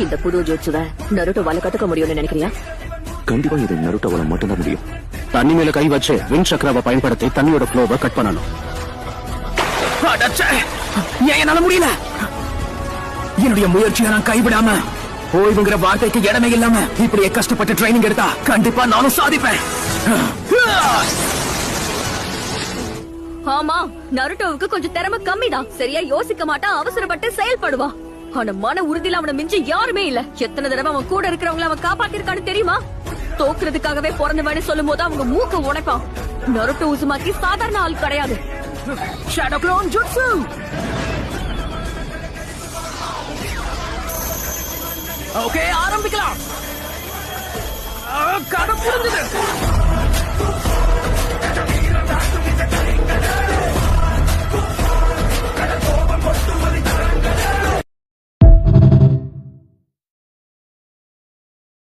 இந்த புது ஜோட்சுவ நருட்டோவால கத்துக்க முடியும்னு நினைக்கிறியா? கண்டிப்பா இது நருட்டோவால மட்டும்தான் முடியும். தண்ணி மேல கை வச்சு வின் சக்கராவை பயன்படுத்தி தண்ணியோட ஃப்ளோவை கட் பண்ணணும். ஏன் என்னால முடியல? என்னுடைய முயற்சியை நான் கைவிடாம ஓய்வுங்கிற வார்த்தைக்கு இடமே இல்லாம இப்படியே கஷ்டப்பட்டு ட்ரைனிங் எடுத்தா கண்டிப்பா நானும் சாதிப்பேன். ஆமா, நருட்டோவுக்கு கொஞ்சம் திறமை கம்மிதான். சரியா யோசிக்க மாட்டான், அவசரப்பட்டு செயல்படுவான். ஆனா மன உறுதியில அவனை மிஞ்சி யாருமே இல்ல. எத்தனை தடவை அவன் கூட இருக்கிறவங்கள அவன் காப்பாத்திருக்கான்னு தெரியுமா? தோக்குறதுக்காகவே பிறந்தவனு சொல்லும் போது அவங்க மூக்க உடைப்பான். நருட்டோ உசுமாக்கி சாதாரண ஆள் கிடையாது. Shadow clone jutsu. ஓகே, ஆரம்பிக்கலாம். கதை புரிஞ்சது.